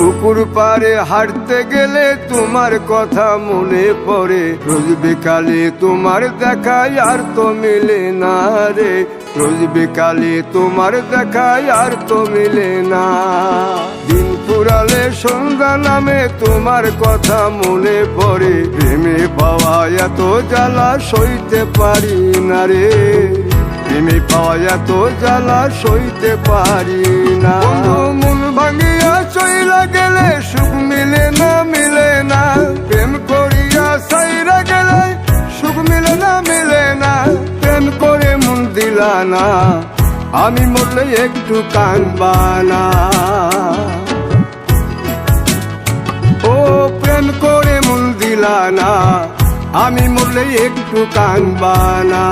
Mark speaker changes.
Speaker 1: পুকুর পাড়ে হাঁটতে গেলে তোমার কথা মনে পড়ে, রোজ বিকালে তোমার দেখায় আর তো মিলে না রে, রোজ বিকালে তোমার দেখায় আর তো মিলে না। দিন ফুরালে সন্ধ্যা নামে তোমার কথা মনে পড়ে, প্রেমে পাওয়া এত জ্বালা সইতে পারি না রে, প্রেমে পাওয়া এত জ্বালা সইতে পারি না। মন ভাঙিয়া চইলা গেলে সুখ মিলে না, মিলে না, প্রেম করিয়া সাইরা গেলে সুখ মিলে না, মিলে না, প্রেম করে মন দিলা না, আমি মরলে একটু কাঁদবা না। ও প্রেম করে মন দিলা না, আমি মরলে একটু কাঁদবা না।